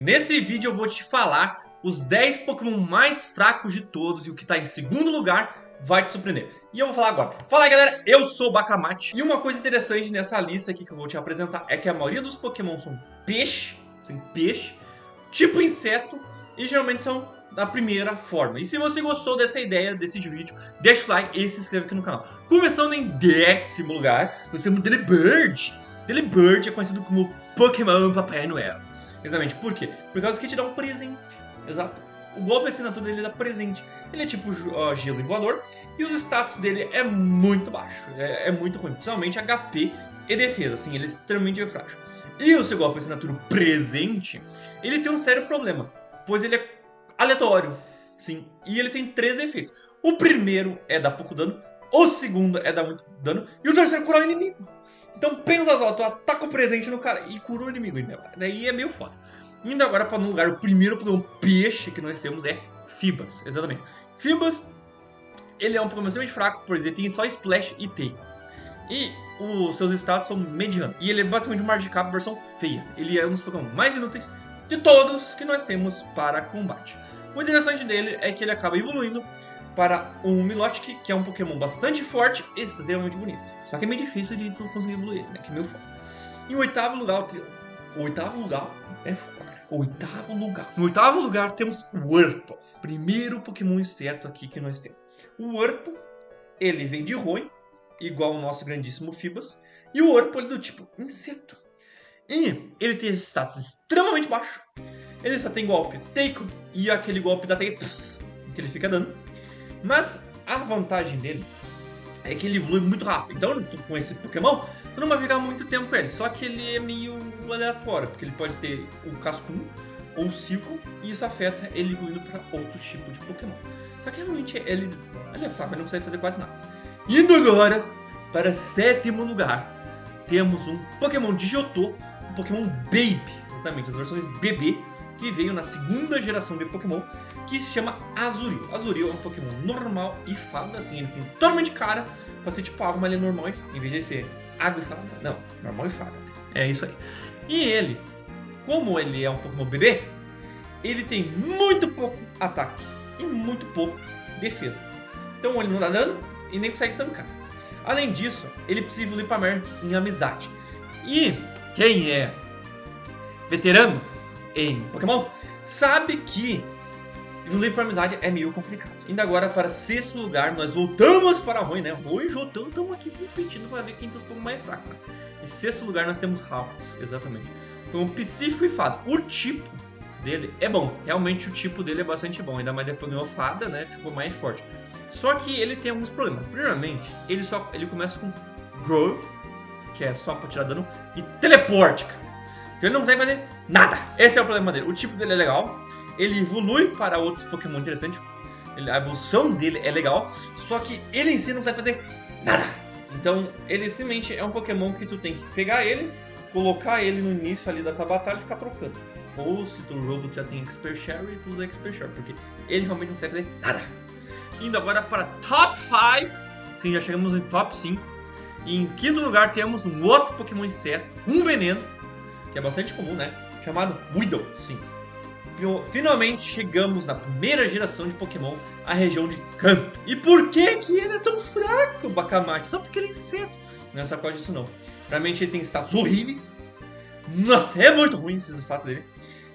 Nesse vídeo eu vou te falar os 10 Pokémon mais fracos de todos e o que tá em segundo lugar vai te surpreender. E eu vou falar agora. Fala aí, galera, eu sou o Bakamate. E uma coisa interessante nessa lista aqui que eu vou te apresentar é que a maioria dos Pokémon são peixe, tipo inseto, e geralmente são da primeira forma. E se você gostou dessa ideia, desse vídeo, deixa o like e se inscreve aqui no canal. Começando em 10º lugar, nós temos Delibird. Delibird é conhecido como Pokémon Papai Noel. Exatamente, por quê? Por causa que te dá um presente. Exato. O golpe assinatura dele dá presente. Ele é tipo gelo e voador. E os status dele é muito baixo. É muito ruim. Principalmente HP e defesa. Assim, ele é extremamente frágil. E o seu golpe assinatura presente, ele tem um sério problema. Pois ele é aleatório. Sim. E ele tem 3 efeitos. O primeiro é dar pouco dano. O segundo é dar muito dano. E o terceiro é curar o inimigo. Então pensa só, tu ataca o presente no cara e cura o inimigo. Daí é meio foda. Indo agora para um lugar, o primeiro Pokémon peixe que nós temos é Feebas. Exatamente. Feebas, ele é um Pokémon extremamente fraco, pois ele tem só Splash e Tail. E os seus status são medianos. E ele é basicamente um Magikarp versão feia. Ele é um dos Pokémon mais inúteis de todos que nós temos para combate. O interessante dele é que ele acaba evoluindo para um Milotic, que é um Pokémon bastante forte e extremamente bonito. Só que é meio difícil de tu conseguir evoluir, né? Que é meio foda. Em oitavo lugar, é foda. No oitavo lugar temos o Wurmple. Primeiro Pokémon inseto aqui que nós temos. O Wurmple, ele vem de Hoenn, igual o nosso grandíssimo Feebas. E o Wurmple é do tipo inseto. E ele tem esse status extremamente baixo. Ele só tem golpe Taiko e aquele golpe da Taiko que ele fica dando. Mas a vantagem dele é que ele evolui muito rápido. Então, com esse Pokémon, tu não vai ficar muito tempo com ele. Só que ele é meio aleatório, porque ele pode ter o Cascun ou o Silco, e isso afeta ele evoluindo para outros tipos de Pokémon. Só que realmente ele é fraco, ele não consegue fazer quase nada. Indo agora para 7º lugar, temos um Pokémon de Johto, um Pokémon Baby, exatamente, as versões bebê, que veio na segunda geração de Pokémon, que se chama Azurill. Azurill é um Pokémon normal e fada, assim, ele tem totalmente cara pra ser tipo água, mas ele é normal e fada. Em vez de ser água e fada, não, normal e fada. É isso aí. E ele, como ele é um Pokémon bebê, ele tem muito pouco ataque e muito pouco defesa. Então ele não dá dano e nem consegue tancar. Além disso, ele precisa evoluir pra Mer em amizade. E quem é veterano em Pokémon sabe que evoluir para amizade é meio complicado. Indo agora para 6º lugar, nós voltamos para Hoenn, né? Hoenn e Jotão estamos aqui competindo para ver quem tem os Pokémon mais fracos, né? Em 6º lugar nós temos Hounds, exatamente. Então, psíquico e fada. O tipo dele é bom. Realmente o tipo dele é bastante bom. Ainda mais depois ganhou fada, né? Ficou mais forte. Só que ele tem alguns problemas. Primeiramente, ele começa com Grow, que é só para tirar dano, e Teleporte, cara. Então ele não consegue fazer nada. Esse é o problema dele. O tipo dele é legal. Ele evolui para outros Pokémon interessantes. A evolução dele é legal. Só que ele em si não consegue fazer nada. Então ele simplesmente é um Pokémon que tu tem que pegar ele, colocar ele no início ali da tua batalha e ficar trocando. Ou se tu jogo já tem Expert Share, tu usa Expert Share. Porque ele realmente não consegue fazer nada. Indo agora para Top 5. Sim, já chegamos em Top 5. E em 5º lugar temos um outro Pokémon inseto, um veneno, que é bastante comum, né? Chamado Weedle, sim. Finalmente chegamos na primeira geração de Pokémon, a região de Kanto. E por que ele é tão fraco, Bakamate? Só porque ele é inseto. Não é só por causa disso, não. Realmente ele tem status horríveis. Nossa, é muito ruim esses status dele.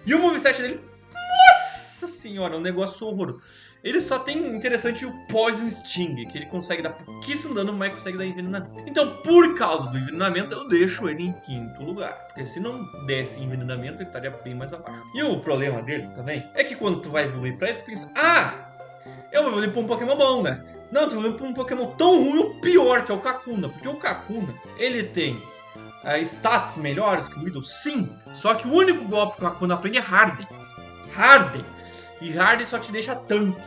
E o moveset dele, nossa senhora, um negócio horroroso. Ele só tem interessante o Poison Sting, que ele consegue dar pouquíssimo dano, mas consegue dar envenenamento. Então, por causa do envenenamento, eu deixo ele em 5º lugar. Porque se não desse envenenamento, ele estaria bem mais abaixo. E o problema dele também é que quando tu vai evoluir pra ele, tu pensa, eu vou evoluir pra um Pokémon bom, né? Não, tu vai evoluir pra um Pokémon tão ruim ou pior, que é o Kakuna. Porque o Kakuna, ele tem status melhores que o Weedle, sim. Só que o único golpe que o Kakuna aprende é Harden. E Harden só te deixa tanque,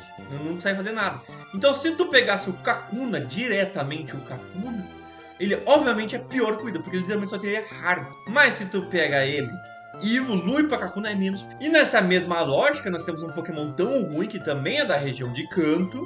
não consegue fazer nada. Então se tu pegasse o Kakuna diretamente, o Kakuna, ele obviamente é pior que o Weedle, porque ele literalmente só teria Harden. Mas se tu pega ele e evolui pra Kakuna é menos. E nessa mesma lógica nós temos um Pokémon tão ruim que também é da região de Kanto,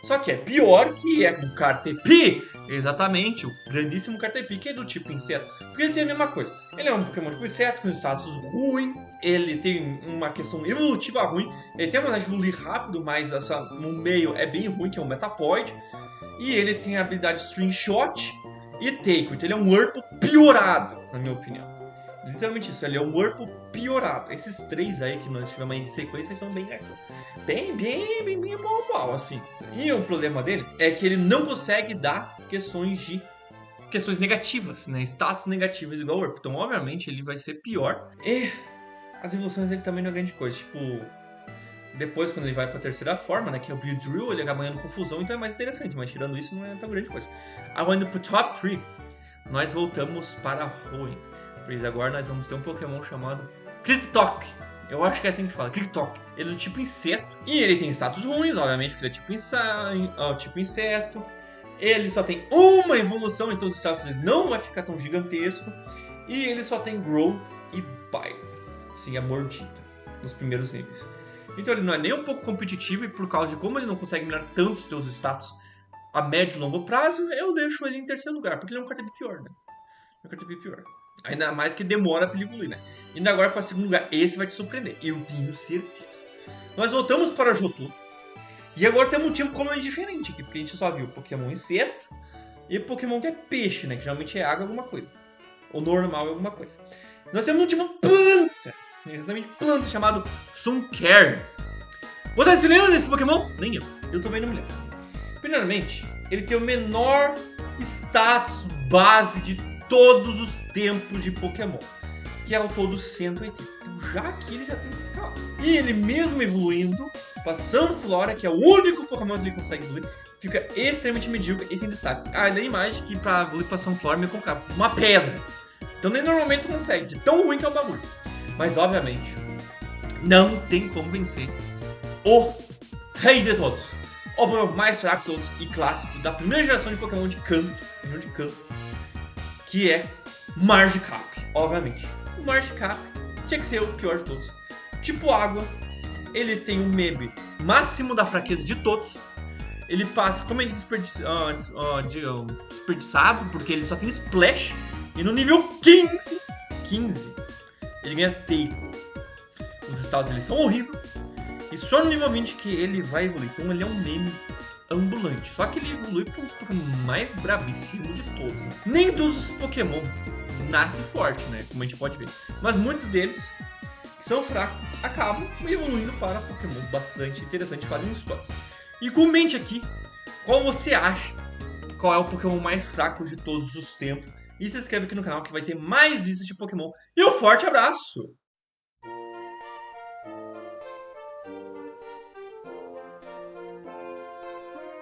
Só que é pior que é o Caterpie. Exatamente, o grandíssimo Caterpie, que é do tipo inseto. Porque ele tem a mesma coisa. Ele é um Pokémon tipo inseto, com status ruim. Ele tem uma questão evolutiva ruim. Ele tem uma habilidade de evoluir rápido, mas no meio é bem ruim, que é um Metapoid. E ele tem a habilidade String Shot e Take. Então ele é um Wurmple piorado, na minha opinião. Literalmente isso, ele é um Wurmple piorado. Esses três aí que nós tivemos aí de sequência são bem pau, assim. E o problema dele é que ele não consegue dar questões negativas, né? Status negativos igual o Wurmple. Então, obviamente, ele vai ser pior. E as evoluções dele também não é grande coisa. Tipo, depois, quando ele vai pra terceira forma, né? Que é o Beedrill, ele acaba ganhando confusão, então é mais interessante. Mas tirando isso, não é tão grande coisa. Agora, indo pro top 3, nós voltamos para Hoenn. Pois agora nós vamos ter um Pokémon chamado Kriktok. Eu acho que é assim que fala, Kriktok. Ele é do tipo inseto. E ele tem status ruins, obviamente, porque ele é tipo inseto. Ele só tem uma evolução, então os status dele não vai ficar tão gigantesco. E ele só tem Grow e Bite. Sim, a mordida. Nos primeiros níveis. Então ele não é nem um pouco competitivo. E por causa de como ele não consegue melhorar tanto os seus status a médio e longo prazo, eu deixo ele em terceiro lugar. Porque ele é um Caterpie pior, né? É um Caterpie pior. Ainda mais que demora pra ele evoluir, né? Indo agora para o segundo lugar, esse vai te surpreender. Eu tenho certeza. Nós voltamos para Johto. E agora temos um tipo Pokémon diferente aqui. Porque a gente só viu Pokémon inseto e Pokémon que é peixe, né? Que geralmente é água alguma coisa. Ou normal é alguma coisa. Nós temos um tipo planta. Exatamente planta, chamado Sunkern. Você se lembra desse Pokémon? Nem eu. Eu também não me lembro. Primeiramente, ele tem o menor status base de todos os tempos de Pokémon, que é o todo 180. Então, já aqui ele já tem que ficar lá. E ele mesmo evoluindo para Sunflora, que é o único Pokémon que ele consegue evoluir, fica extremamente medíocre e sem destaque. Ah, ainda a imagem que para evoluir para Sunflora me colocava uma pedra. Então nem normalmente tu consegue, de tão ruim que é o bagulho. Mas obviamente, não tem como vencer o rei de todos. O Pokémon mais fraco de todos e clássico da primeira geração de Pokémon de canto, que é Magikarp, obviamente. O Magikarp tinha que ser o pior de todos. Tipo água, ele tem um meme máximo da fraqueza de todos. Ele passa como desperdiçado, porque ele só tem Splash. E no nível 15, ele ganha Taiko. Os estados dele são horríveis. E só no nível 20 que ele vai evoluir. Então ele é um meme ambulante. Só que ele evolui para uns Pokémon mais brabíssimos de todos. Né? Nem dos Pokémon nasce forte, né? Como a gente pode ver. Mas muitos deles, que são fracos, acabam evoluindo para Pokémon bastante interessantes, fazem histórias. E comente aqui qual você acha, qual é o Pokémon mais fraco de todos os tempos. E se inscreve aqui no canal que vai ter mais listas de Pokémon. E um forte abraço!